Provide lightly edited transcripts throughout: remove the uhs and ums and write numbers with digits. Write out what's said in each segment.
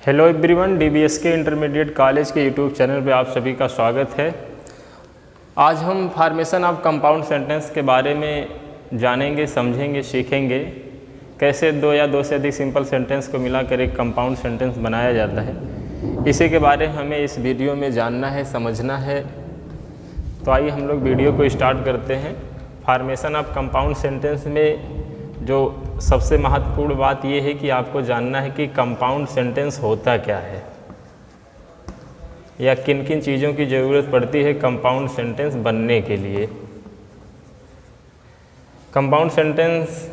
Hello everyone, डीबीएसके intermediate college के YouTube channel पे आप सभी का स्वागत है। आज हम फॉर्मेशन ऑफ कंपाउंड सेंटेंस के बारे में जानेंगे, समझेंगे, सीखेंगे कैसे दो या दो से अधिक सिंपल सेंटेंस को मिलाकर एक कंपाउंड सेंटेंस बनाया जाता है। इसी के बारे में हमें इस वीडियो में जानना है, समझना है। तो आइए हम लोग वीडियो को स्टार्ट करते हैं। फॉर्मेशन ऑफ कंपाउंड सेंटेंस में जो सबसे महत्वपूर्ण बात यह है कि आपको जानना है कि कंपाउंड सेंटेंस होता क्या है या किन किन चीज़ों की ज़रूरत पड़ती है कंपाउंड सेंटेंस बनने के लिए। कंपाउंड सेंटेंस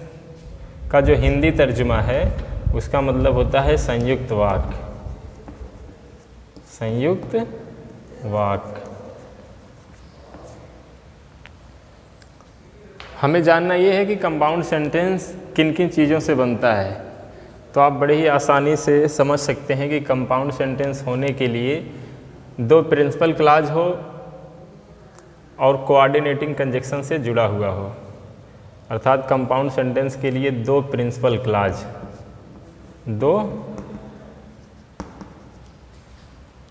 का जो हिंदी तर्जुमा है उसका मतलब होता है संयुक्त वाक्य। संयुक्त वाक्य। हमें जानना ये है कि कंपाउंड सेंटेंस किन किन चीज़ों से बनता है। तो आप बड़े ही आसानी से समझ सकते हैं कि कंपाउंड सेंटेंस होने के लिए दो प्रिंसिपल क्लॉज हो और कोऑर्डिनेटिंग कंजक्शन से जुड़ा हुआ हो। अर्थात कंपाउंड सेंटेंस के लिए दो प्रिंसिपल क्लॉज, दो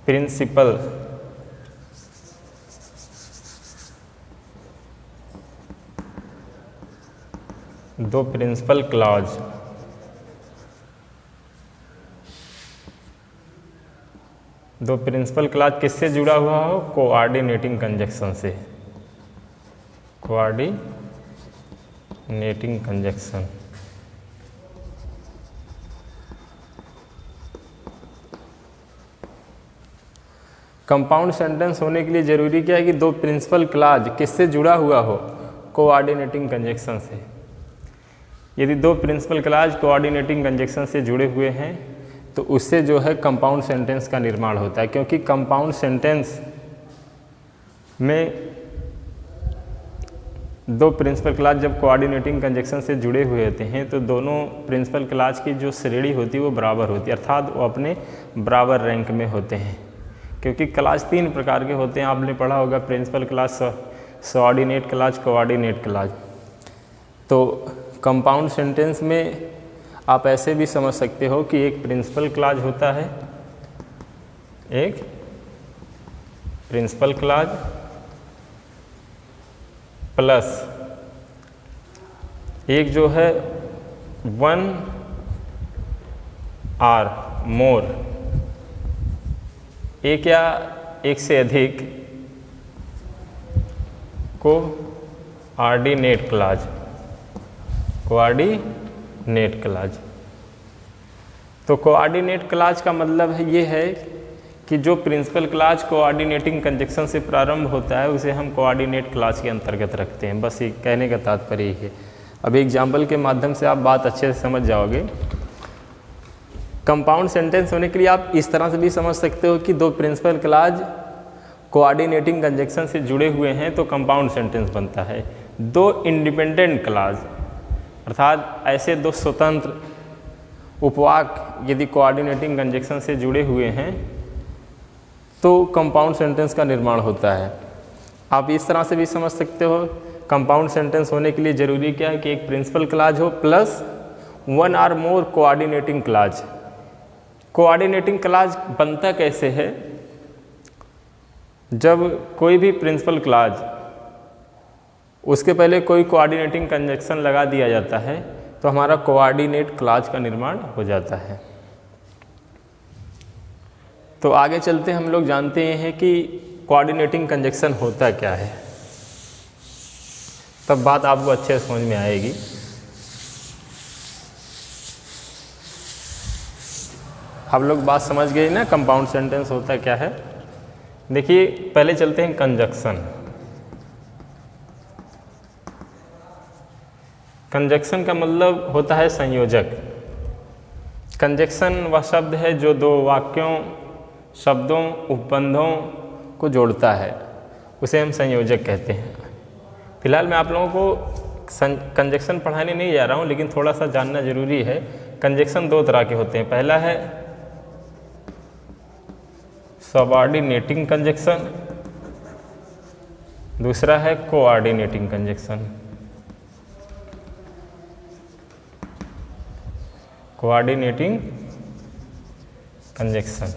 प्रिंसिपल क्लॉज, दो प्रिंसिपल क्लॉज किससे जुड़ा हुआ हो? कोऑर्डिनेटिंग कंजक्शन से। Coordinating conjunction. कंपाउंड सेंटेंस होने के लिए जरूरी क्या है कि दो प्रिंसिपल क्लॉज किससे जुड़ा हुआ हो? कोऑर्डिनेटिंग कंजक्शन से। यदि दो प्रिंसिपल क्लॉज कोऑर्डिनेटिंग कंजक्शन से जुड़े हुए हैं तो उससे जो है कंपाउंड सेंटेंस का निर्माण होता है। क्योंकि कंपाउंड सेंटेंस में दो प्रिंसिपल क्लॉज जब कोऑर्डिनेटिंग कंजक्शन से जुड़े हुए होते हैं तो दोनों प्रिंसिपल क्लॉज की जो श्रेणी होती है वो बराबर होती है, अर्थात वो अपने बराबर रैंक में होते हैं। क्योंकि क्लॉज तीन प्रकार के होते हैं, आपने पढ़ा होगा, principal clause, subordinate clause, coordinate clause. तो कंपाउंड सेंटेंस में आप ऐसे भी समझ सकते हो कि एक प्रिंसिपल क्लॉज होता है, एक प्रिंसिपल क्लॉज प्लस एक जो है वन आर मोर, एक या एक से अधिक कोऑर्डिनेट क्लॉज, कोऑर्डिनेट क्लॉज। तो कोऑर्डिनेट क्लॉज का मतलब है ये है कि जो प्रिंसिपल क्लॉज कोऑर्डिनेटिंग कंजक्शन से प्रारंभ होता है उसे हम कोऑर्डिनेट क्लॉज के अंतर्गत रखते हैं। बस ये कहने का तात्पर्य ही है। अब एग्जाम्पल के माध्यम से आप बात अच्छे से समझ जाओगे। कंपाउंड सेंटेंस होने के लिए आप इस तरह से भी समझ सकते हो कि दो प्रिंसिपल क्लॉज कोऑर्डिनेटिंग कंजक्शन से जुड़े हुए हैं तो कंपाउंड सेंटेंस बनता है। दो इंडिपेंडेंट क्लॉज, अर्थात ऐसे दो स्वतंत्र उपवाक्य यदि कोऑर्डिनेटिंग कंजक्शन से जुड़े हुए हैं तो कंपाउंड सेंटेंस का निर्माण होता है। आप इस तरह से भी समझ सकते हो कंपाउंड सेंटेंस होने के लिए ज़रूरी क्या है कि एक प्रिंसिपल क्लॉज हो plus one or more coordinating clause. Coordinating clause बनता कैसे है? जब कोई भी प्रिंसिपल क्लॉज उसके पहले कोई कोऑर्डिनेटिंग कंजक्शन लगा दिया जाता है तो हमारा कोऑर्डिनेट क्लॉज का निर्माण हो जाता है। तो आगे चलते हम लोग जानते हैं कि कोऑर्डिनेटिंग कंजक्शन होता क्या है, तब बात आपको अच्छे से समझ में आएगी। आप लोग बात समझ गए ना, कंपाउंड सेंटेंस होता क्या है। देखिए पहले चलते हैं कंजक्शन। कंजक्शन का मतलब होता है संयोजक। कंजक्शन वह शब्द है जो दो वाक्यों, शब्दों, उपबंधों को जोड़ता है, उसे हम संयोजक कहते हैं। फिलहाल मैं आप लोगों को कंजक्शन पढ़ाने नहीं जा रहा हूँ, लेकिन थोड़ा सा जानना जरूरी है। कंजक्शन दो तरह के होते हैं। पहला है सबऑर्डिनेटिंग कंजक्शन, दूसरा है कोऑर्डिनेटिंग कंजक्शन। Coordinating conjunction.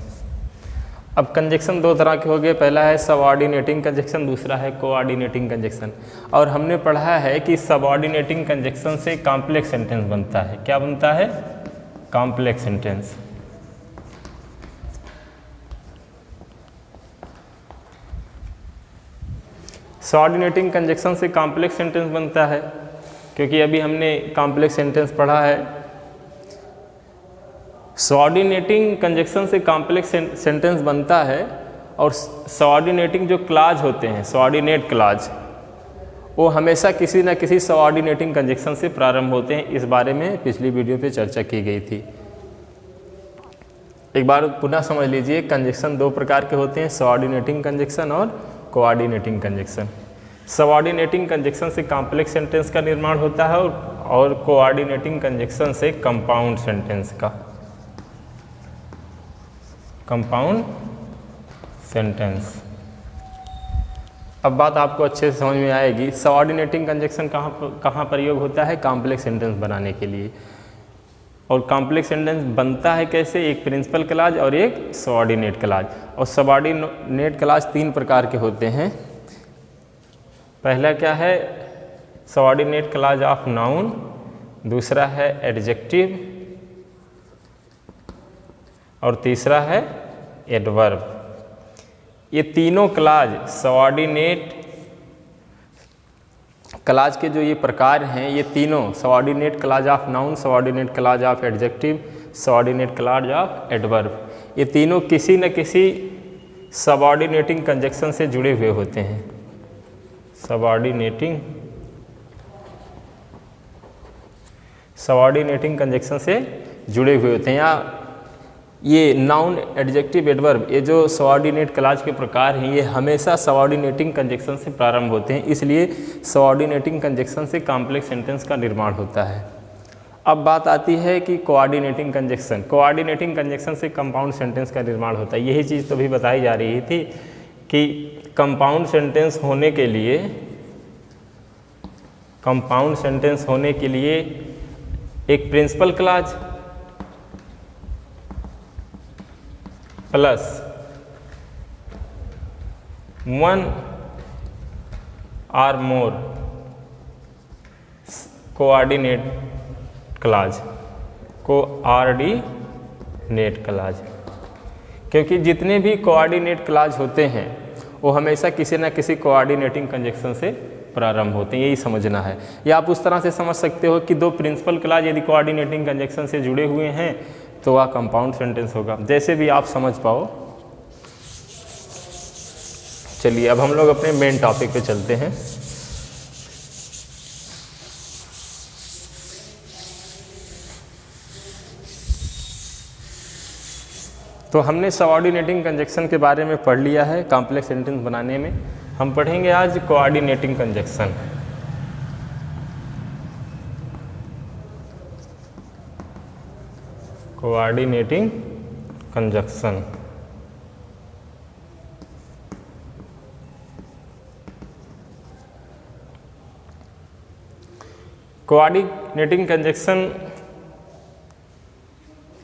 अब कंजक्शन दो तरह के हो गए, पहला है सबऑर्डिनेटिंग कंजक्शन, दूसरा है कोऑर्डिनेटिंग कंजक्शन। और हमने पढ़ा है कि सबऑर्डिनेटिंग कंजक्शन से कॉम्प्लेक्स सेंटेंस बनता है। क्या बनता है? Complex sentence. सबऑर्डिनेटिंग कंजक्शन से कॉम्प्लेक्स सेंटेंस बनता है, क्योंकि अभी हमने कॉम्प्लेक्स सेंटेंस पढ़ा है। सबऑर्डिनेटिंग कंजक्शन से कॉम्प्लेक्स सेंटेंस बनता है, और सबऑर्डिनेटिंग जो क्लाज होते हैं, सबऑर्डिनेट क्लाज, वो हमेशा किसी न किसी सबऑर्डिनेटिंग कंजक्शन से प्रारंभ होते हैं। इस बारे में पिछली वीडियो पे चर्चा की गई थी। एक बार पुनः समझ लीजिए, कंजक्शन दो प्रकार के होते हैं, सबऑर्डिनेटिंग कंजक्शन और कोऑर्डिनेटिंग कंजक्शन। सबऑर्डिनेटिंग कंजक्शन से कॉम्प्लेक्स सेंटेंस का निर्माण होता है, और कोऑर्डिनेटिंग कंजक्शन से कंपाउंड सेंटेंस का, कंपाउंड सेंटेंस। अब बात आपको अच्छे से समझ में आएगी। सबऑर्डिनेटिंग कंजक्शन कहाँ प्रयोग होता है? कॉम्प्लेक्स सेंटेंस बनाने के लिए। और कॉम्प्लेक्स सेंटेंस बनता है कैसे? एक प्रिंसिपल क्लॉज और एक सबऑर्डिनेट क्लॉज। और सबऑर्डिनेट क्लॉज तीन प्रकार के होते हैं। पहला क्या है? सबऑर्डिनेट क्लॉज ऑफ नाउन, दूसरा है एडजेक्टिव, और तीसरा है एडवर्ब। ये तीनों क्लॉज सबऑर्डिनेट क्लॉज के जो ये प्रकार हैं, ये तीनों subordinate clause of noun, subordinate clause of adjective, subordinate clause of adverb, ये तीनों किसी न किसी सबऑर्डिनेटिंग कंजक्शन से जुड़े हुए होते हैं। सबऑर्डिनेटिंग कंजक्शन से जुड़े हुए होते हैं। या ये नाउन, एडजेक्टिव, एडवर्ब, ये जो सबऑर्डिनेट क्लॉज के प्रकार हैं, ये हमेशा सबऑर्डिनेटिंग कंजक्शन से प्रारंभ होते हैं। इसलिए सबऑर्डिनेटिंग कंजक्शन से कॉम्प्लेक्स सेंटेंस का निर्माण होता है। अब बात आती है कि कोऑर्डिनेटिंग कंजक्शन। कोऑर्डिनेटिंग कंजक्शन से कंपाउंड सेंटेंस का निर्माण होता है। यही चीज़ तो भी बताई जा रही थी कि कंपाउंड सेंटेंस होने के लिए एक प्रिंसिपल क्लॉज प्लस वन और मोर कोऑर्डिनेट क्लॉज, क्योंकि जितने भी कोऑर्डिनेट क्लॉज होते हैं वो हमेशा किसी न किसी कोऑर्डिनेटिंग कंजक्शन से प्रारंभ होते हैं। यही समझना है। या आप उस तरह से समझ सकते हो कि दो प्रिंसिपल क्लॉज यदि कोऑर्डिनेटिंग कंजक्शन से जुड़े हुए हैं तो वह कंपाउंड सेंटेंस होगा। जैसे भी आप समझ पाओ। चलिए अब हम लोग अपने मेन टॉपिक पे चलते हैं। तो हमने सबऑर्डिनेटिंग कंजक्शन के बारे में पढ़ लिया है। कॉम्प्लेक्स सेंटेंस बनाने में हम पढ़ेंगे आज coordinating conjunction. Coordinating conjunction. Coordinating conjunction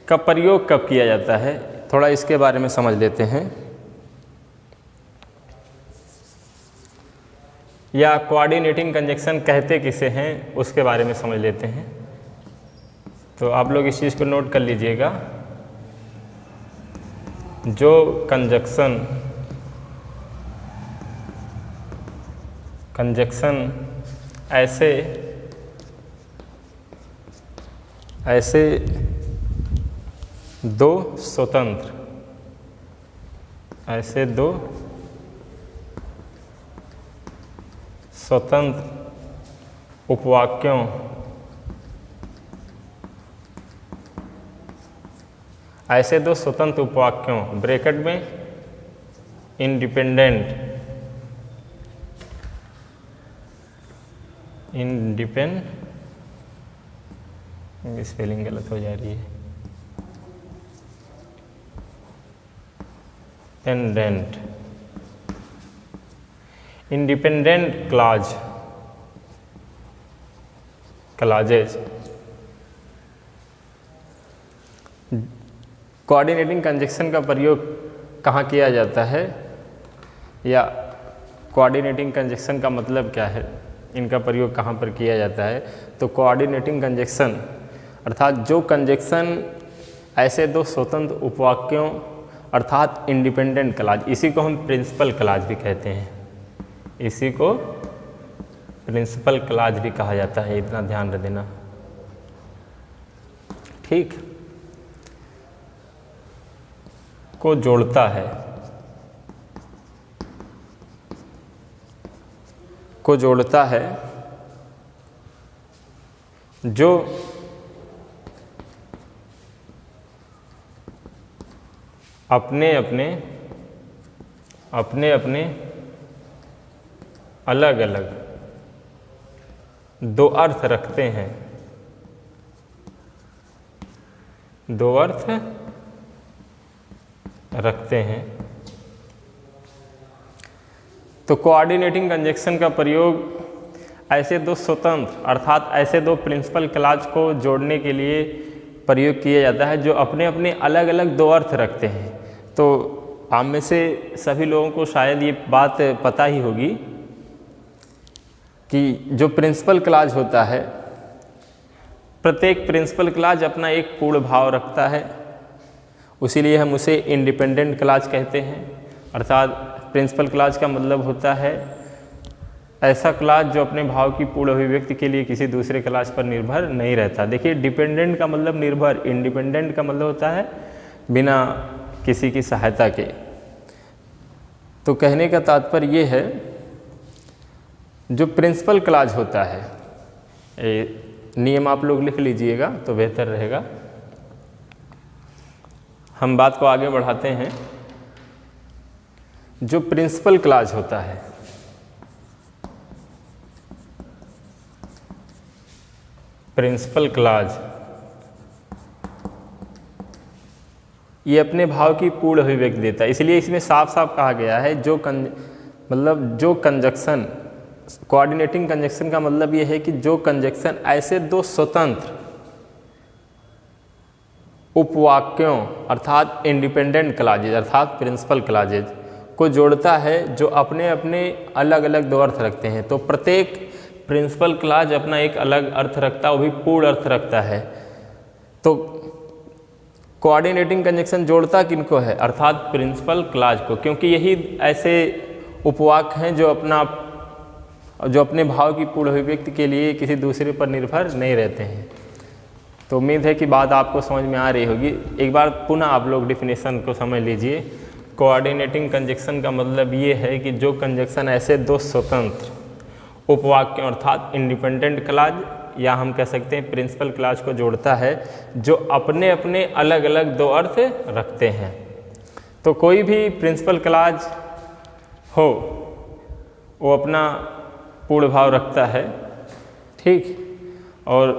का प्रयोग कब किया जाता है, थोड़ा इसके बारे में समझ लेते हैं। या कोऑर्डिनेटिंग कंजक्शन कहते किसे हैं उसके बारे में समझ लेते हैं। तो आप लोग इस चीज़ को नोट कर लीजिएगा। जो कंजक्शन ऐसे दो स्वतंत्र उपवाक्यों ब्रैकेट में इंडिपेंडेंट स्पेलिंग गलत हो जा रही है, इंडिपेंडेंट क्लॉजेज कोऑर्डिनेटिंग कंजक्शन का प्रयोग कहाँ किया जाता है, या कोऑर्डिनेटिंग कंजक्शन का मतलब क्या है, इनका प्रयोग कहाँ पर किया जाता है। तो कोऑर्डिनेटिंग कंजक्शन अर्थात जो कंजक्शन ऐसे दो स्वतंत्र उपवाक्यों अर्थात इंडिपेंडेंट क्लॉज, इसी को हम प्रिंसिपल क्लॉज भी कहते हैं, इसी को प्रिंसिपल क्लॉज भी कहा जाता है, इतना ध्यान रख देना। ठीक, को जोड़ता है, को जोड़ता है जो अपने अपने अलग अलग दो अर्थ रखते हैं, दो अर्थ रखते हैं। तो कोऑर्डिनेटिंग कंजक्शन का प्रयोग ऐसे दो स्वतंत्र अर्थात ऐसे दो प्रिंसिपल क्लॉज को जोड़ने के लिए प्रयोग किया जाता है जो अपने अपने अलग अलग दो अर्थ रखते हैं। तो आप में से सभी लोगों को शायद ये बात पता ही होगी कि जो प्रिंसिपल क्लॉज होता है, प्रत्येक प्रिंसिपल क्लॉज अपना एक पूर्ण भाव रखता है, उसीलिए हम उसे इंडिपेंडेंट क्लॉज कहते हैं। अर्थात प्रिंसिपल क्लॉज का मतलब होता है ऐसा क्लॉज जो अपने भाव की पूर्ण अभिव्यक्ति के लिए किसी दूसरे क्लॉज पर निर्भर नहीं रहता। देखिए, डिपेंडेंट का मतलब निर्भर, इंडिपेंडेंट का मतलब होता है बिना किसी की सहायता के। तो कहने का तात्पर्य ये है, जो प्रिंसिपल क्लॉज होता है, नियम आप लोग लिख लीजिएगा तो बेहतर रहेगा। हम बात को आगे बढ़ाते हैं। जो प्रिंसिपल क्लॉज होता है, प्रिंसिपल क्लॉज ये अपने भाव की पूर्ण अभिव्यक्ति देता है, इसलिए इसमें साफ साफ कहा गया है जो कंजक्शन, कोऑर्डिनेटिंग कंजक्शन का मतलब ये है कि जो कंजक्शन ऐसे दो स्वतंत्र उपवाक्यों अर्थात इंडिपेंडेंट क्लॉजेज अर्थात प्रिंसिपल क्लॉजेज को जोड़ता है जो अपने अपने अलग अलग दो अर्थ रखते हैं। तो प्रत्येक प्रिंसिपल क्लॉज अपना एक अलग अर्थ रखता है, वो भी पूर्ण अर्थ रखता है। तो कोऑर्डिनेटिंग कंजक्शन जोड़ता किनको है, अर्थात प्रिंसिपल क्लॉज को, क्योंकि यही ऐसे उपवाक्य हैं जो अपने भाव की पूर्ण अभिव्यक्ति के लिए किसी दूसरे पर निर्भर नहीं रहते हैं। तो उम्मीद है कि बात आपको समझ में आ रही होगी। एक बार पुनः आप लोग डिफिनेशन को समझ लीजिए। कोऑर्डिनेटिंग कंजक्शन का मतलब ये है कि जो कंजक्शन ऐसे दो स्वतंत्र उपवाक्यों अर्थात इंडिपेंडेंट क्लॉज या हम कह सकते हैं प्रिंसिपल क्लॉज को जोड़ता है जो अपने अपने अलग अलग दो अर्थ रखते हैं। तो कोई भी प्रिंसिपल क्लॉज हो वो अपना पूर्ण भाव रखता है, ठीक। और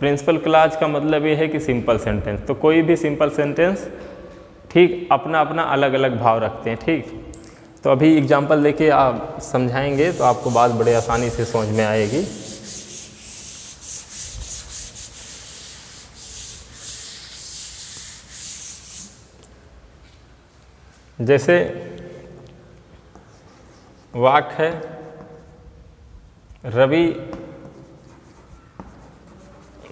प्रिंसिपल क्लॉज का मतलब ये है कि सिंपल सेंटेंस, तो कोई भी सिंपल सेंटेंस ठीक अपना अपना अलग अलग भाव रखते हैं, ठीक। तो अभी एग्जांपल लेके आप समझाएंगे तो आपको बात बड़े आसानी से समझ में आएगी। जैसे वाक्य है रवि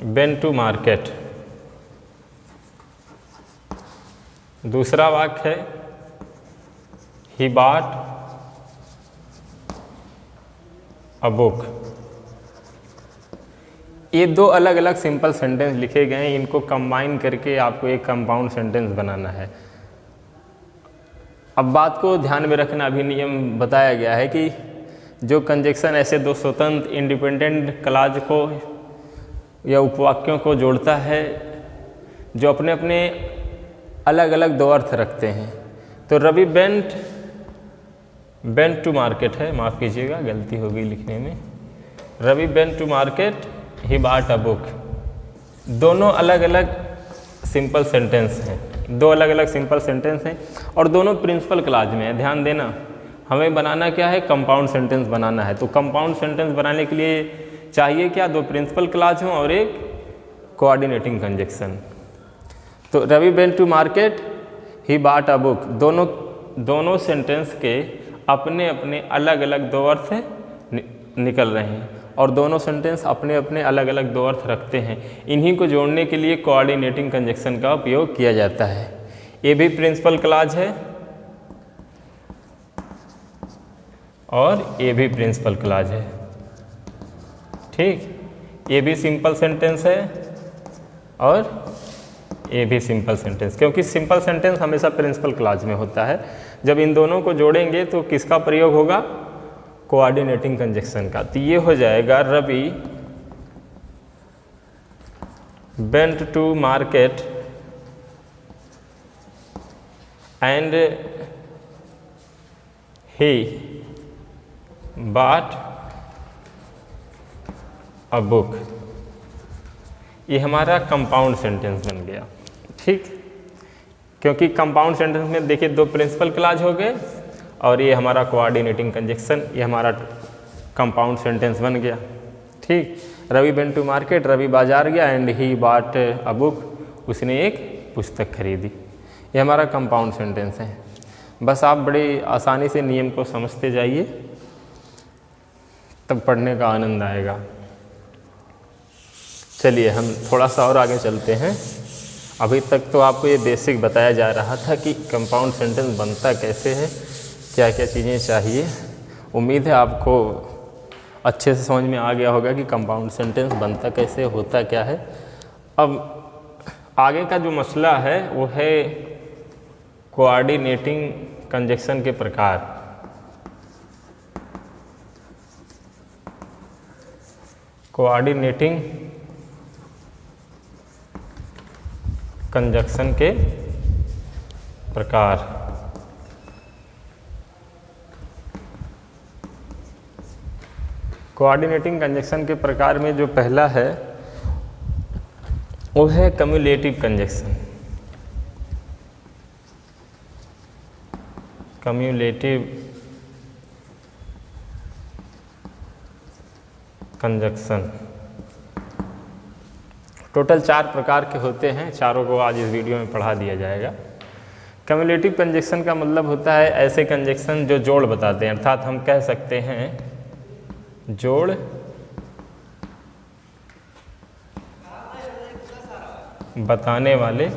वेंट टू मार्केट। दूसरा वाक्य है ही बॉट अ बुक। ये दो अलग अलग सिंपल सेंटेंस लिखे गए हैं, इनको कंबाइन करके आपको एक कंपाउंड सेंटेंस बनाना है। अब बात को ध्यान में रखना, अभी नियम बताया गया है कि जो कंजक्शन ऐसे दो स्वतंत्र इंडिपेंडेंट क्लॉज को या उपवाक्यों को जोड़ता है जो अपने अपने अलग अलग दो अर्थ रखते हैं। तो रवि वेंट टू मार्केट है, माफ़ कीजिएगा गलती हो गई लिखने में। Ravi went to market he bought a book. दोनों अलग अलग सिंपल सेंटेंस हैं, दो अलग अलग सिंपल सेंटेंस हैं और दोनों प्रिंसिपल क्लॉज में है। ध्यान देना, हमें बनाना क्या है, कंपाउंड सेंटेंस बनाना है। तो कंपाउंड सेंटेंस बनाने के लिए चाहिए क्या, दो प्रिंसिपल क्लॉज हों और एक कोऑर्डिनेटिंग कंजक्शन। तो Ravi went to market, he bought a book, दोनों सेंटेंस के अपने अपने अलग अलग दो अर्थ निकल रहे हैं और दोनों सेंटेंस अपने अपने अलग अलग दो अर्थ रखते हैं। इन्हीं को जोड़ने के लिए कोऑर्डिनेटिंग कंजक्शन का उपयोग किया जाता है। ये भी प्रिंसिपल क्लॉज है और ये भी प्रिंसिपल क्लॉज है। ठीक, ये भी सिंपल सेंटेंस है और ये भी सिंपल सेंटेंस, क्योंकि सिंपल सेंटेंस हमेशा प्रिंसिपल क्लॉज में होता है। जब इन दोनों को जोड़ेंगे तो किसका प्रयोग होगा? कोऑर्डिनेटिंग कंजक्शन का। तो ये हो जाएगा Ravi went to market and he bought a book. ये हमारा कंपाउंड सेंटेंस बन गया। ठीक, क्योंकि कंपाउंड सेंटेंस में देखिए दो प्रिंसिपल क्लॉज हो गए और ये हमारा कोऑर्डिनेटिंग कंजक्शन, ये हमारा कंपाउंड सेंटेंस बन गया। ठीक, Ravi went to market, Ravi बाजार गया, and he bought a book, उसने एक पुस्तक खरीदी। ये हमारा कंपाउंड सेंटेंस है। बस आप बड़ी आसानी से नियम को समझते जाइए, तब पढ़ने का आनंद आएगा। चलिए हम थोड़ा सा और आगे चलते हैं। अभी तक तो आपको ये बेसिक बताया जा रहा था कि कंपाउंड सेंटेंस बनता कैसे है, क्या क्या चीज़ें चाहिए। उम्मीद है आपको अच्छे से समझ में आ गया होगा कि कंपाउंड सेंटेंस बनता कैसे, होता क्या है। अब आगे का जो मसला है वो है कोऑर्डिनेटिंग कंजक्शन के प्रकार। कोऑर्डिनेटिंग कंजक्शन के प्रकार। कोऑर्डिनेटिंग कंजक्शन के प्रकार में जो पहला है वो है cumulative conjunction. Cumulative conjunction total 4 प्रकार के होते हैं, चारों को आज इस वीडियो में पढ़ा दिया जाएगा। कम्युलेटिव कंजक्शन का मतलब होता है ऐसे कंजक्शन जो जोड़ बताते हैं, अर्थात हम कह सकते हैं जोड़ बताने वाले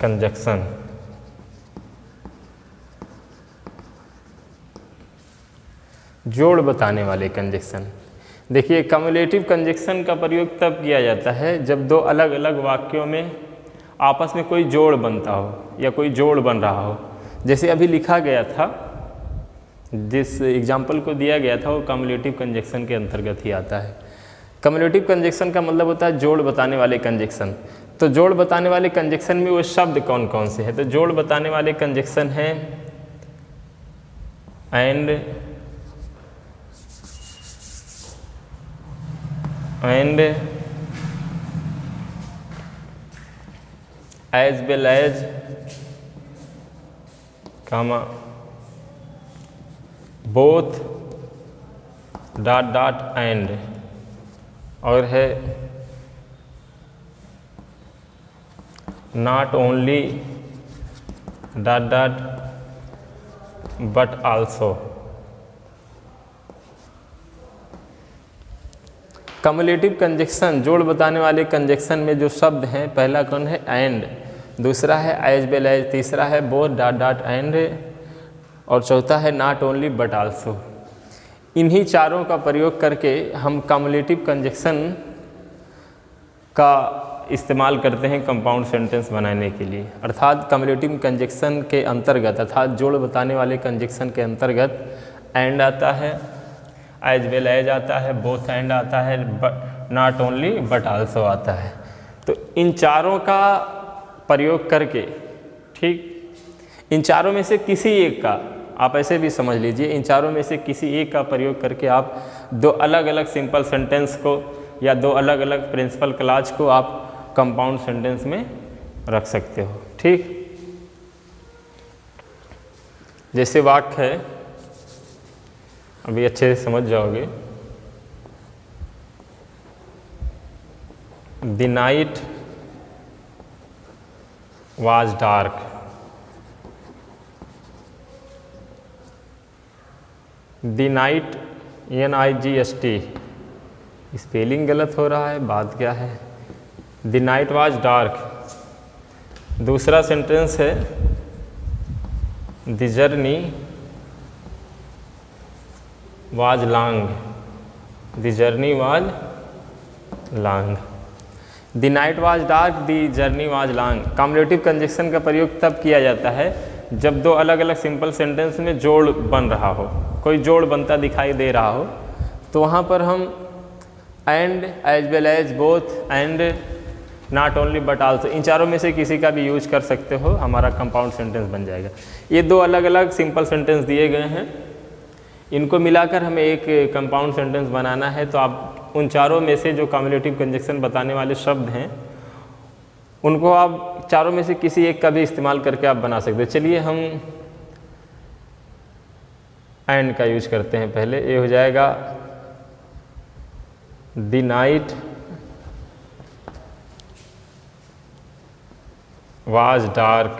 कंजक्शन। जोड़ बताने वाले कंजक्शन। देखिए कम्युलेटिव कंजक्शन का प्रयोग तब किया जाता है जब दो अलग अलग वाक्यों में आपस में कोई जोड़ बनता हो या कोई जोड़ बन रहा हो। जैसे अभी लिखा गया था, जिस एग्जाम्पल को दिया गया था वो कम्युलेटिव कंजक्शन के अंतर्गत ही आता है। कम्युलेटिव कंजक्शन का मतलब होता है जोड़ बताने वाले कंजक्शन। तो जोड़ बताने वाले कंजक्शन में वो शब्द कौन कौन से हैं? तो जोड़ बताने वाले कंजक्शन हैं and as well as comma both dot dot and, और है not only dot dot but also. Cumulative conjunction जोड़ बताने वाले कंजक्शन में जो शब्द हैं, पहला कौन है? एंड, दूसरा है एज वेल एज, तीसरा है बोथ डॉट डॉट एंड, और चौथा है नॉट ओनली बट आल्सो। इन्हीं चारों का प्रयोग करके हम कम्युलेटिव कंजक्शन का इस्तेमाल करते हैं कंपाउंड सेंटेंस बनाने के लिए। अर्थात कम्युलेटिव कंजक्शन के अंतर्गत, अर्थात जोड़ बताने वाले कंजक्शन के अंतर्गत एंड आता है, एज वेल एज आता है, बोथ एंड आता है, नॉट ओनली बट आल्सो आता है। तो इन चारों का प्रयोग करके, ठीक, इन चारों में से किसी एक का, आप ऐसे भी समझ लीजिए, इन चारों में से किसी एक का प्रयोग करके आप दो अलग अलग सिंपल सेंटेंस को या दो अलग अलग प्रिंसिपल क्लॉज को आप कंपाउंड सेंटेंस में रख सकते हो। ठीक, जैसे वाक्य है, अभी अच्छे से समझ जाओगे। The night was dark. The night, NIGST, spelling गलत हो रहा है, बात क्या है। The night was dark. दूसरा सेंटेंस है The journey was long. The journey was long. The night was dark. The journey was long. Cumulative conjunction का प्रयोग तब किया जाता है जब दो अलग अलग सिंपल सेंटेंस में जोड़ बन रहा हो, कोई जोड़ बनता दिखाई दे रहा हो, तो वहाँ पर हम and, as well as, both, and, not only but also, इन चारों में से किसी का भी यूज कर सकते हो, हमारा कंपाउंड सेंटेंस बन जाएगा। ये दो अलग अलग सिंपल सेंटेंस दिए गए हैं, इनको मिलाकर हमें एक कंपाउंड सेंटेंस बनाना है। तो आप उन चारों में से जो कॉम्युलेटिव कंजक्शन बताने वाले शब्द हैं उनको आप चारों में से किसी एक का भी इस्तेमाल करके आप बना सकते हैं। चलिए हम एंड का यूज करते हैं। पहले ये हो जाएगा the night was dark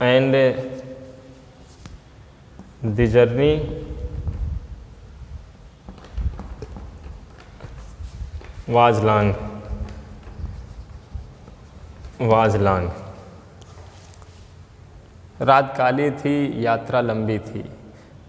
and the journey was long. रात काली थी, यात्रा लंबी थी।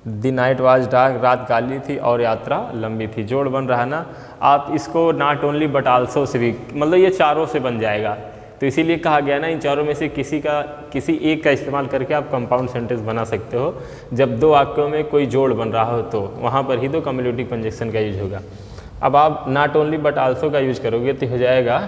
द नाइट वाज डार्क, रात काली थी और यात्रा लंबी थी। जोड़ बन रहा ना, आप इसको not only but also say भी, मतलब ये चारों से बन जाएगा। तो इसीलिए कहा गया ना, इन चारों में से किसी एक का इस्तेमाल करके आप कंपाउंड सेंटेंस बना सकते हो। जब दो वाक्यों में कोई जोड़ बन रहा हो तो वहाँ पर ही दो कॉम्युलेटिव कंजक्शन का यूज होगा। अब आप नॉट ओनली बट आल्सो का यूज करोगे तो हो जाएगा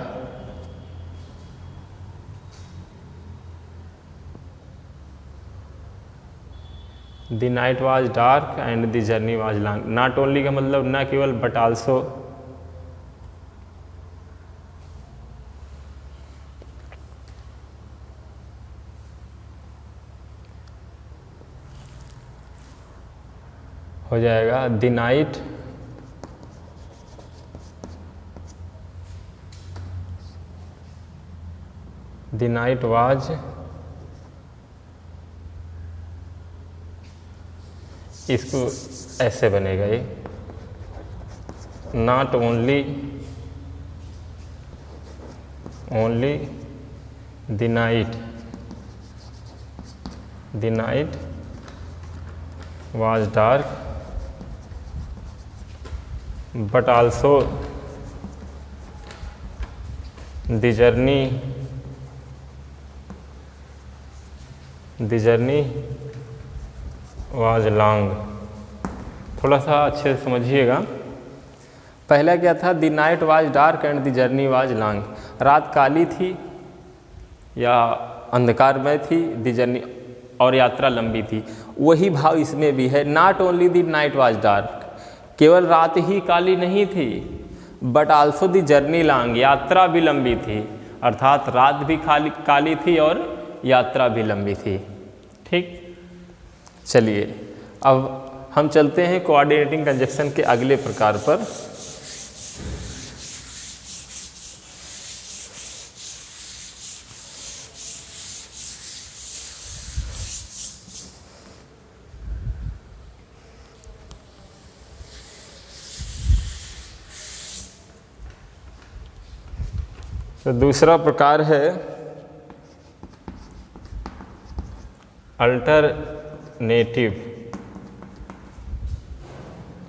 the night was dark and the journey was long. Not only का मतलब न केवल बट आल्सो, हो जाएगा द नाइट वाज, इसको ऐसे बनेगा ये, not only the night was dark but also the journey was long। थोड़ा सा अच्छे से समझिएगा। पहला क्या था, the night was dark and the journey was long. रात काली थी या अंधकारमय थी, द जर्नी और यात्रा लंबी थी। वही भाव इसमें भी है। Not only the night was dark, केवल रात ही काली नहीं थी, but also the journey long, यात्रा भी लंबी थी। अर्थात रात भी काली थी और यात्रा भी लंबी थी। ठीक, चलिए अब हम चलते हैं कोऑर्डिनेटिंग कंजक्शन के अगले प्रकार पर। तो दूसरा प्रकार है अल्टरनेटिव।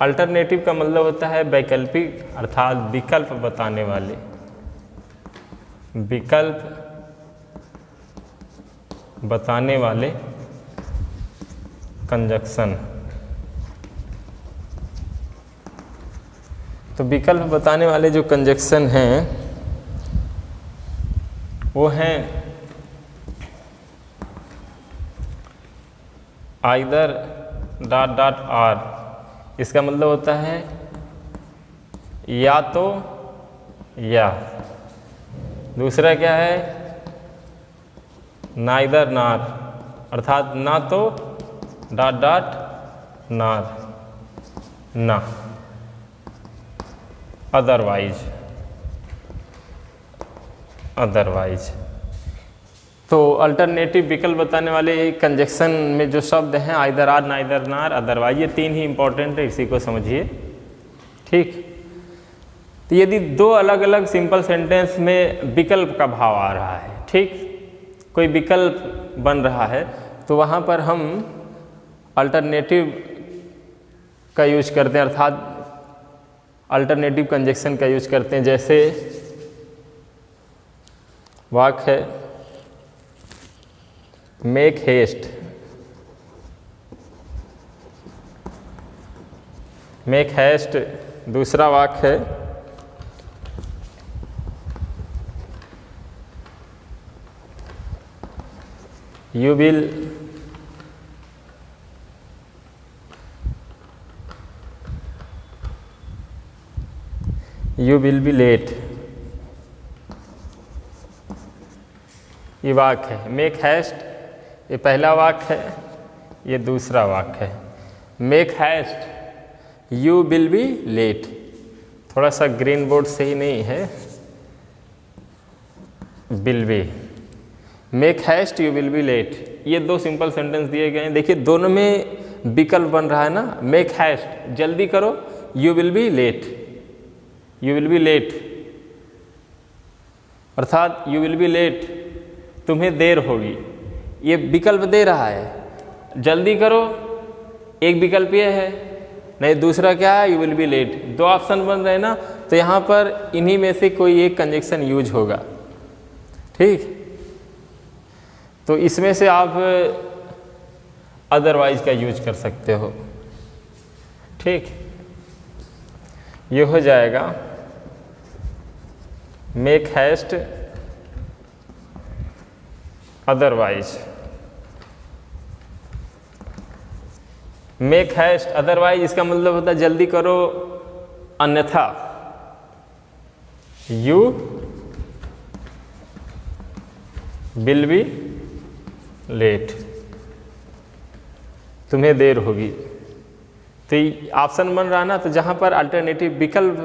अल्टरनेटिव का मतलब होता है वैकल्पिक, अर्थात विकल्प बताने वाले, कंजक्शन। तो विकल्प बताने वाले जो कंजक्शन हैं वो हैं आइदर डॉट डॉट आर। इसका मतलब होता है या तो या। दूसरा क्या है, नाइदर नार, अर्थात ना तो डॉट डॉट नार, ना, अदरवाइज। अदरवाइज। तो अल्टरनेटिव विकल्प बताने वाले कंजक्शन में जो शब्द हैं आइदर आर, नाइदर नार, अदरवाइज, ये तीन ही इंपॉर्टेंट है, इसी को समझिए। ठीक, तो यदि दो अलग अलग सिंपल सेंटेंस में विकल्प का भाव आ रहा है, ठीक, कोई विकल्प बन रहा है, तो वहाँ पर हम अल्टरनेटिव का यूज करते हैं, अर्थात अल्टरनेटिव कंजक्शन का यूज करते हैं। जैसे वाक्य है मेक हेस्ट, मेक हेस्ट। दूसरा वाक्य है यू विल बी लेट। ये वाक्य है मेक हेस्ट, ये पहला वाक्य है, ये दूसरा वाक्य है। Make haste you will be late, थोड़ा सा ग्रीन बोर्ड सही नहीं है, will be, make haste you will be late. ये दो सिंपल सेंटेंस दिए गए हैं। देखिए दोनों में विकल्प बन रहा है ना, मेक हेस्ट जल्दी करो, you will be late, you will be late, अर्थात यू विल बी लेट, तुम्हें देर होगी। ये विकल्प दे रहा है जल्दी करो, एक विकल्प ये है, नहीं दूसरा क्या है, यू विल बी लेट। दो ऑप्शन बन रहे हैं ना, तो यहाँ पर इन्हीं में से कोई एक कंजक्शन यूज होगा। ठीक, तो इसमें से आप अदरवाइज का यूज कर सकते हो। ठीक, ये हो जाएगा make haste otherwise, make haste otherwise इसका मतलब होता है जल्दी करो अन्यथा, यू विल बी लेट, तुम्हें देर होगी। तो ऑप्शन बन रहा ना, तो जहाँ पर अल्टरनेटिव विकल्प,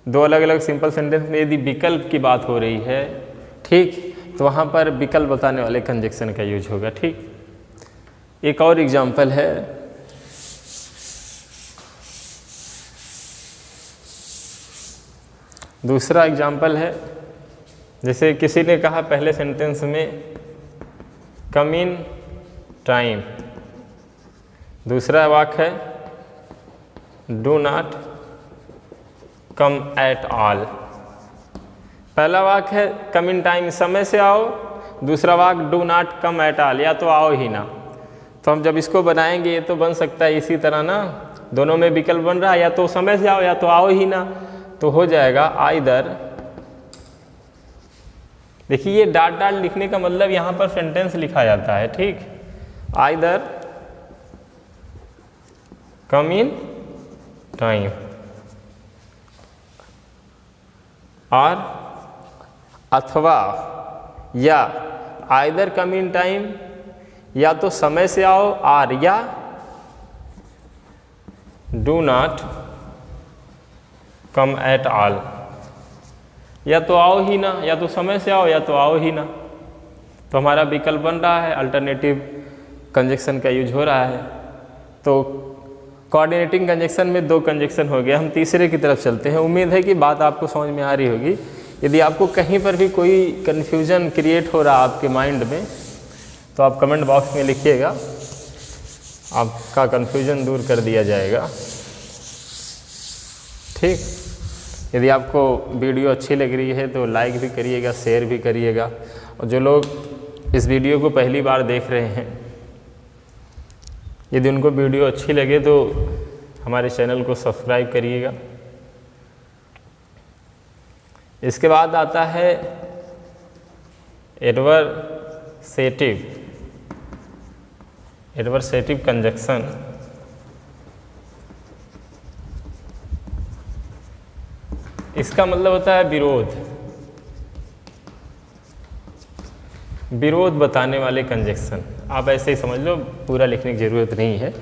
दो अलग अलग सिंपल सेंटेंस में यदि विकल्प की बात हो रही है, ठीक, तो वहाँ पर विकल्प बताने वाले कंजक्शन का यूज होगा। ठीक, एक और एग्जाम्पल है, दूसरा एग्जाम्पल है, जैसे किसी ने कहा पहले सेंटेंस में कम इन टाइम, दूसरा वाक्य है do not come at all. पहला वाक्य है कम इन टाइम, समय से आओ, दूसरा वाक्य do not come at all, या तो आओ ही ना। तो हम जब इसको बनाएंगे ये तो बन सकता है इसी तरह ना, दोनों में विकल्प बन रहा है, या तो समय से आओ या तो आओ ही ना, तो हो जाएगा आइदर। देखिए ये डॉट डॉट लिखने का मतलब यहाँ पर सेंटेंस लिखा जाता है। ठीक, आइदर कम इन टाइम और अथवा या, आइदर कम इन टाइम या तो समय से आओ, और या do not come at all, या तो आओ ही ना, या तो समय से आओ या तो आओ ही ना। तो हमारा विकल्प बन रहा है, अल्टरनेटिव कंजक्शन का यूज हो रहा है। तो कोऑर्डिनेटिंग कंजक्शन में दो कंजक्शन हो गया, हम तीसरे की तरफ चलते हैं। उम्मीद है कि बात आपको समझ में आ रही होगी। यदि आपको कहीं पर भी कोई कन्फ्यूजन क्रिएट हो रहा आपके माइंड में, तो आप कमेंट बॉक्स में लिखिएगा, आपका कन्फ्यूजन दूर कर दिया जाएगा। ठीक, यदि आपको वीडियो अच्छी लग रही है तो लाइक भी करिएगा, शेयर भी करिएगा, और जो लोग इस वीडियो को पहली बार देख रहे हैं, यदि उनको वीडियो अच्छी लगे तो हमारे चैनल को सब्सक्राइब करिएगा। इसके बाद आता है एडवर्सेटिव कंजक्शन। इसका मतलब होता है विरोध बताने वाले कंजक्शन। आप ऐसे ही समझ लो, पूरा लिखने की ज़रूरत नहीं है।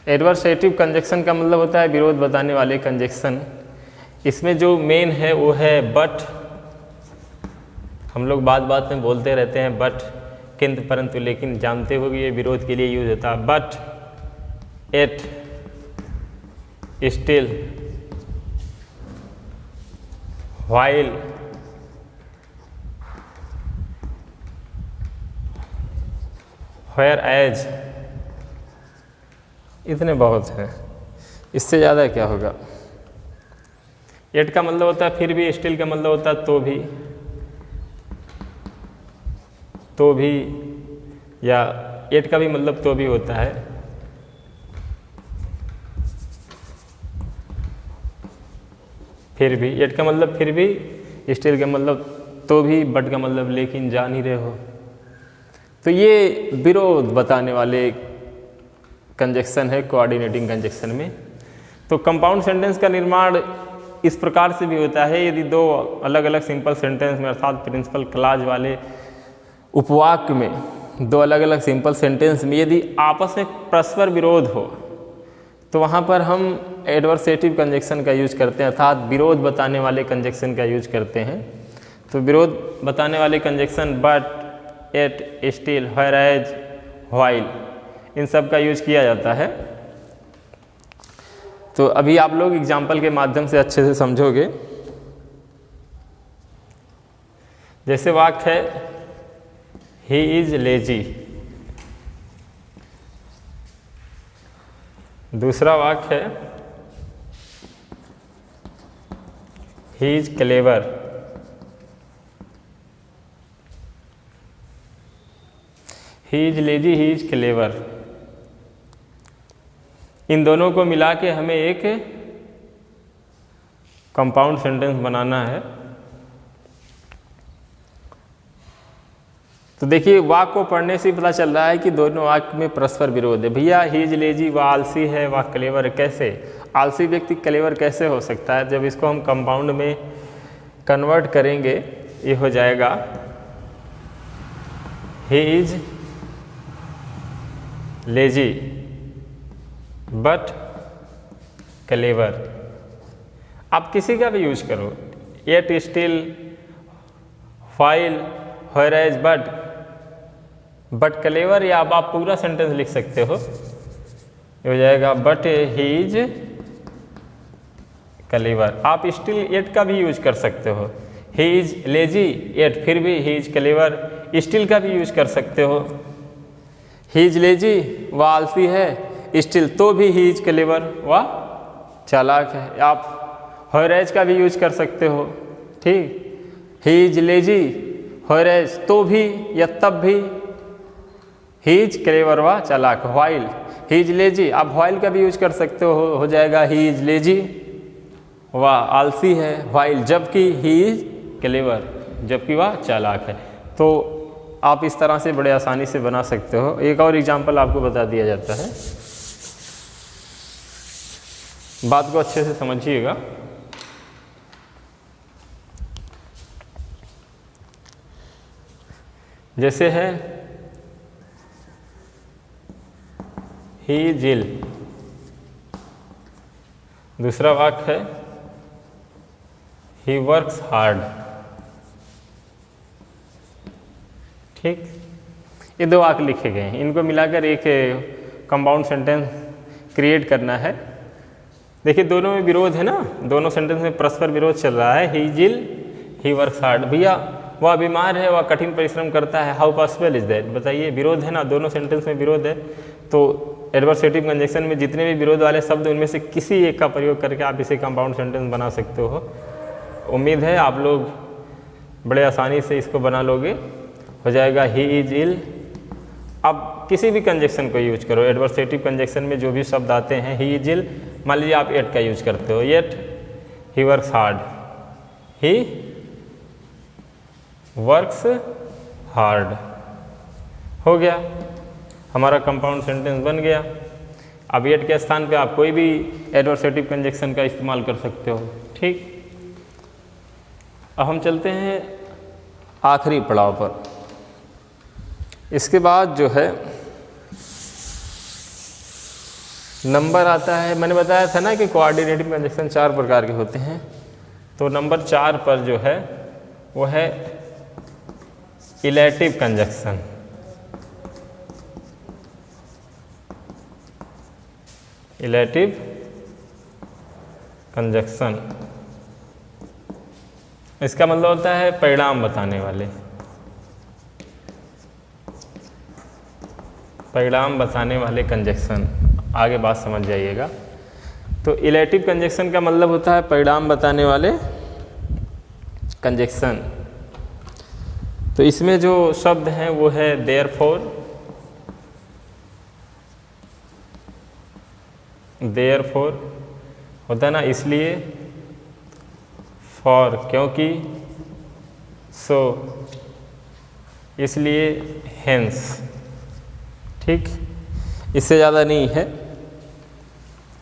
एडवर्सेटिव कंजक्शन का मतलब होता है विरोध बताने वाले कंजक्शन। इसमें जो मेन है वो है बट हम लोग बात बात में बोलते रहते हैं बट, किंतु, परंतु, लेकिन जानते हो कि ये विरोध के लिए यूज होता है। But, yet, still, while, whereas, इतने बहुत हैं, इससे ज़्यादा क्या होगा। एट का मतलब होता है फिर भी, स्टिल का मतलब होता है तो भी, या एट का भी मतलब तो भी होता है। फिर भी, एट का मतलब फिर भी, स्टिल का मतलब तो भी, बट का मतलब लेकिन, जान ही रहे हो। तो ये विरोध बताने वाले कंजक्शन है कोऑर्डिनेटिंग कंजक्शन में। तो कंपाउंड सेंटेंस का निर्माण इस प्रकार से भी होता है, यदि दो अलग अलग सिंपल सेंटेंस में अर्थात प्रिंसिपल क्लॉज वाले उपवाक्य में, दो अलग अलग सिंपल सेंटेंस में यदि आपस में परस्पर विरोध हो तो वहाँ पर हम एडवर्सेटिव कंजक्शन का यूज करते हैं, अर्थात विरोध बताने वाले कंजक्शन का यूज करते हैं। तो विरोध बताने वाले conjunction but, yet, still, whereas, while, इन सब का यूज किया जाता है। तो अभी आप लोग एग्जाम्पल के माध्यम से अच्छे से समझोगे। जैसे वाक्य है ही इज लेजी, दूसरा वाक्य है he is clever, he is lazy, he is clever. इन दोनों को मिला के हमें एक कंपाउंड सेंटेंस बनाना है। तो देखिए वाक्य को पढ़ने से पता चल रहा है कि दोनों वाक्य में परस्पर विरोध है। भैया ही इज लेजी वह आलसी है, वह क्लेवर है। कैसे आलसी व्यक्ति क्लेवर कैसे हो सकता है? जब इसको हम कंपाउंड में कन्वर्ट करेंगे ये हो जाएगा he is lazy but clever. आप किसी का भी यूज करो, yet, still, while, whereas, but clever, या आप पूरा सेंटेंस लिख सकते हो। ये हो जाएगा बट ही इज क्लेवर। आप स्टिल एट का भी यूज कर सकते हो, ही इज लेजी एट, फिर भी ही इज क्लेवर। स्टिल का भी यूज कर सकते हो, ही इज लेजी वह आलसी है, स्टिल तो भी ही इज क्लेवर वह चालाक है। आप व्हेयर एज का भी यूज कर सकते हो, ठीक, he is lazy whereas तो भी या तब भी ही इज क्लेवर व चालाक। व्हाइल ही इज लेजी, आप व्हाइल का भी यूज कर सकते हो जाएगा ही इज लेजी वह आलसी है, व्हाइल जबकि ही इज क्लेवर, जबकि वह चालाक है। तो आप इस तरह से बड़े आसानी से बना सकते हो। एक और एग्जांपल आपको बता दिया जाता है, बात को अच्छे से समझिएगा। जैसे है ही जिल, दूसरा वाक्य है ही वर्क्स हार्ड, ठीक। ये दो वाक्य लिखे गए हैं, इनको मिलाकर एक कंपाउंड सेंटेंस क्रिएट करना है। देखिए दोनों में विरोध है ना, दोनों सेंटेंस में परस्पर विरोध चल रहा है। ही जिल ही वर्क्स हार्ड, भैया वह बीमार है, वह कठिन परिश्रम करता है। How possible is that? बताइए, विरोध है ना, दोनों सेंटेंस में विरोध है। तो एडवर्सेटिव कंजक्शन में जितने भी विरोध वाले शब्द उनमें से किसी एक का प्रयोग करके आप इसे कंपाउंड सेंटेंस बना सकते हो। उम्मीद है आप लोग बड़े आसानी से इसको बना लोगे। हो जाएगा ही इज इल। अब किसी भी कंजक्शन को यूज करो, एडवर्सेटिव कंजक्शन में जो भी शब्द आते हैं, ही इज इल, मान लीजिए आप एट का यूज करते हो, yet he works hard, he works hard, हो गया हमारा कंपाउंड सेंटेंस बन गया। अब एट के स्थान पे आप कोई भी एडवर्सेटिव कंजक्शन का इस्तेमाल कर सकते हो, ठीक। अब हम चलते हैं आखिरी पड़ाव पर। इसके बाद जो है नंबर आता है। मैंने बताया था ना कि कोऑर्डिनेटिव कंजक्शन 4 प्रकार के होते हैं। तो नंबर 4 पर जो है वो है इलेटिव कंजक्शन, इलेटिव कंजक्शन इसका मतलब होता है परिणाम बताने वाले, परिणाम बताने वाले कंजक्शन। आगे बात समझ जाइएगा। तो इलेटिव कंजक्शन का मतलब होता है परिणाम बताने वाले कंजक्शन। तो इसमें जो शब्द हैं वो है देयरफॉर, देयरफॉर होता है ना इसलिए, फॉर क्योंकि, सो इसलिए, हेंस। ठीक, इससे ज़्यादा नहीं है।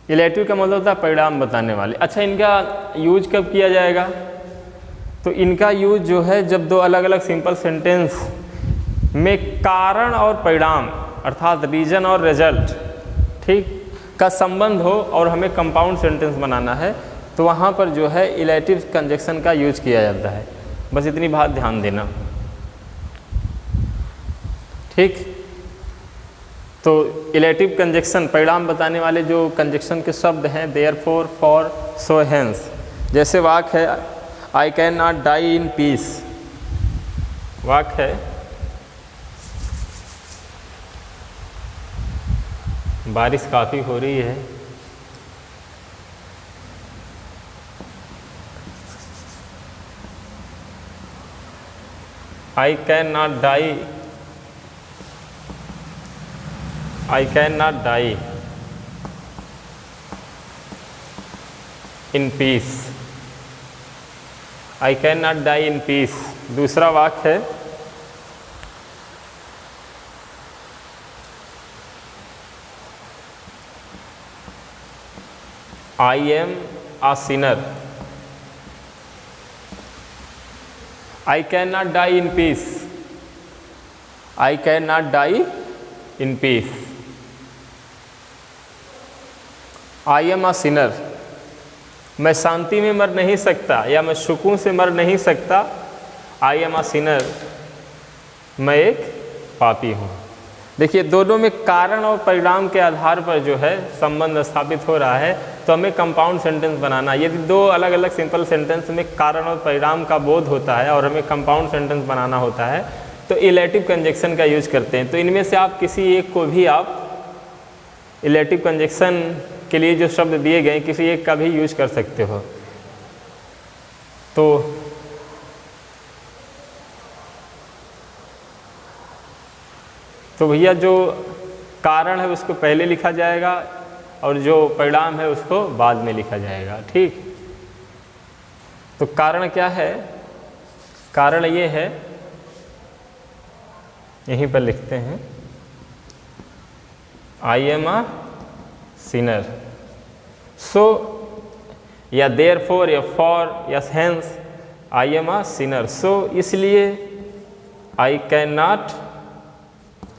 इलेटिव का मतलब होता है परिणाम बताने वाले। अच्छा, इनका यूज कब किया जाएगा? तो इनका यूज जो है जब दो अलग अलग सिंपल सेंटेंस में कारण और परिणाम अर्थात रीजन और रिजल्ट, ठीक, का संबंध हो और हमें कंपाउंड सेंटेंस बनाना है, तो वहाँ पर जो है इलेटिव कंजक्शन का यूज किया जाता है। बस इतनी बात ध्यान देना। ठीक, तो इलेटिव कंजक्शन परिणाम बताने वाले जो कंजक्शन के शब्द हैं देयरफॉर, फॉर, सो, हेंस। जैसे वाक्य है I cannot die in peace, वाक्य है बारिश काफ़ी हो रही है, I cannot die, I cannot die in peace, I cannot die in peace। दूसरा वाक्य है I am a sinner, I cannot die in peace, I cannot die in peace। I am a Sinner, मैं शांति में मर नहीं सकता या मैं सुकून से मर नहीं सकता। आई एम अ सिनर, मैं एक पापी हूँ। देखिए, दोनों में कारण और परिणाम के आधार पर जो है संबंध स्थापित हो रहा है, तो हमें कंपाउंड सेंटेंस बनाना। यदि दो अलग अलग सिंपल सेंटेंस में कारण और परिणाम का बोध होता है और हमें कंपाउंड सेंटेंस बनाना होता है, तो इलेटिव कंजक्शन का यूज करते हैं। तो इनमें से आप किसी एक को भी आप इलेटिव कंजक्शन के लिए जो शब्द दिए गए किसी एक का भी यूज कर सकते हो। तो भैया जो कारण है उसको पहले लिखा जाएगा और जो परिणाम है उसको बाद में लिखा जाएगा। ठीक, तो कारण क्या है? कारण ये है, यहीं पर लिखते हैं आई एम अ सिनर, सो या देयरफॉर या फॉर या hence I am a sinner. So इसलिए आई कैन नॉट,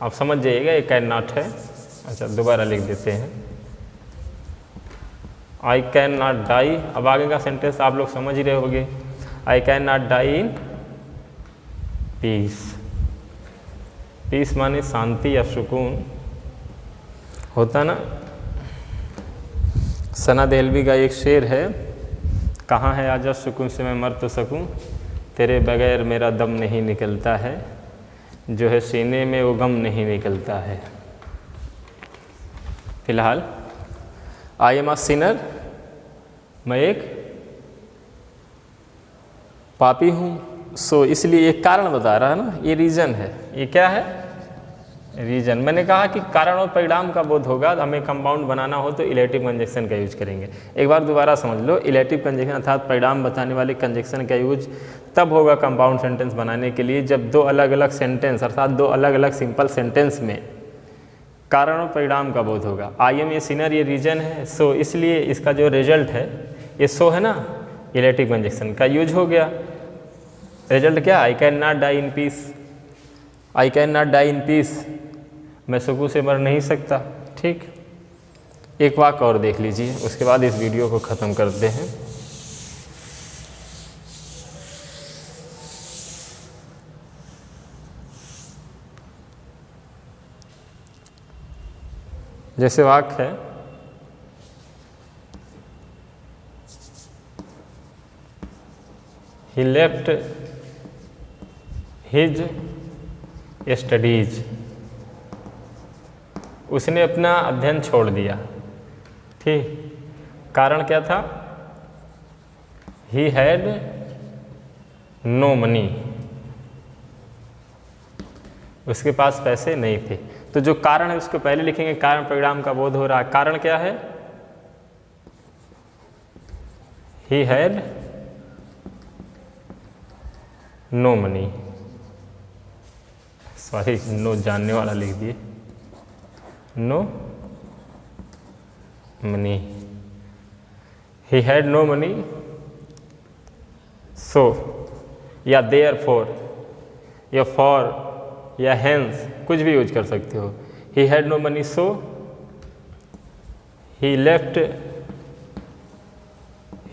आप समझ जाइएगा ये कैन नॉट है। अच्छा, दोबारा लिख देते हैं आई कैन नॉट डाई। अब आगे का सेंटेंस आप लोग समझ ही रहे होंगे। I cannot die in peace. Peace माने शांति या सुकून होता ना। सना देहलवी का एक शेर है, कहाँ है आजा सुकून से मैं मर तो सकूं, तेरे बगैर मेरा दम नहीं निकलता है, जो है सीने में वो गम नहीं निकलता है। फिलहाल आई एम अ सिनर, मैं एक पापी हूँ। सो इसलिए एक कारण बता रहा है ना, ये रीजन है। ये क्या है? रीजन। मैंने कहा कि कारण और परिणाम का बोध होगा, हमें कंपाउंड बनाना हो तो इलेटिव कंजक्शन का यूज करेंगे। एक बार दोबारा समझ लो, इलेटिव कंजक्शन अर्थात परिणाम बताने वाले कंजक्शन का यूज तब होगा कंपाउंड सेंटेंस बनाने के लिए जब दो अलग अलग सेंटेंस अर्थात दो अलग अलग सिंपल सेंटेंस में कारण और परिणाम का बोध होगा। आई एम ये सिनर, ये रीजन है। सो इसलिए इसका जो रिजल्ट है ये सो है ना, इलेटिव कंजक्शन का यूज हो गया। रिजल्ट क्या? I cannot die in peace. I cannot die in peace, मैं सुकून से मर नहीं सकता। ठीक, एक वाक्य और देख लीजिए, उसके बाद इस वीडियो को ख़त्म करते हैं। जैसे वाक्य है he left his studies, उसने अपना अध्ययन छोड़ दिया। ठीक, कारण क्या था? he had no money, उसके पास पैसे नहीं थे। तो जो कारण है उसको पहले लिखेंगे, कारण परिणाम का बोध हो रहा है। कारण क्या है? he had no money, sorry know जानने वाला लिख दिए, no money, he had no money, so या देयर फॉर या फॉर या हेंस कुछ भी यूज कर सकते हो। He had no money so he left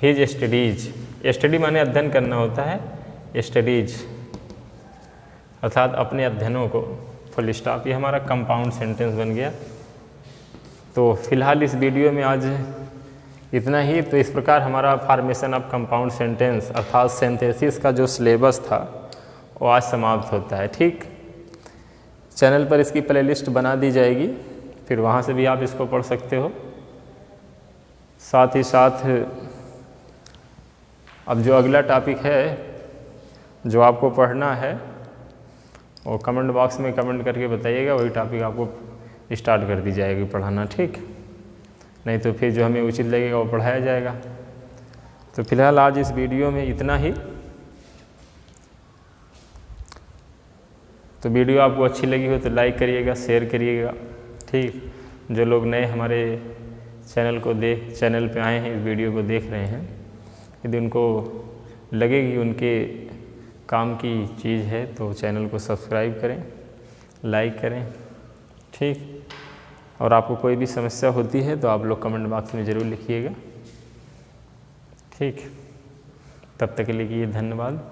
his studies, study माने अध्ययन करना होता है, स्टडीज अर्थात अपने अध्ययनों को, फुल स्टॉप। ये हमारा कंपाउंड सेंटेंस बन गया। तो फिलहाल इस वीडियो में आज इतना ही। तो इस प्रकार हमारा फॉर्मेशन ऑफ कंपाउंड सेंटेंस अर्थात सिंथेसिस का जो सिलेबस था वो आज समाप्त होता है। ठीक, चैनल पर इसकी प्लेलिस्ट बना दी जाएगी, फिर वहाँ से भी आप इसको पढ़ सकते हो। साथ ही साथ अब जो अगला टॉपिक है जो आपको पढ़ना है वो कमेंट बॉक्स में कमेंट करके बताइएगा, वही टॉपिक आपको स्टार्ट कर दी जाएगी पढ़ाना। ठीक, नहीं तो फिर जो हमें उचित लगेगा वो पढ़ाया जाएगा। तो फिलहाल आज इस वीडियो में इतना ही। तो वीडियो आपको अच्छी लगी हो तो लाइक करिएगा, शेयर करिएगा। ठीक, जो लोग नए हमारे चैनल पे आए हैं, इस वीडियो को देख रहे हैं, यदि उनको लगेगी उनके काम की चीज़ है तो चैनल को सब्सक्राइब करें, लाइक करें। ठीक, और आपको कोई भी समस्या होती है तो आप लोग कमेंट बॉक्स में ज़रूर लिखिएगा। ठीक, तब तक के लिए धन्यवाद।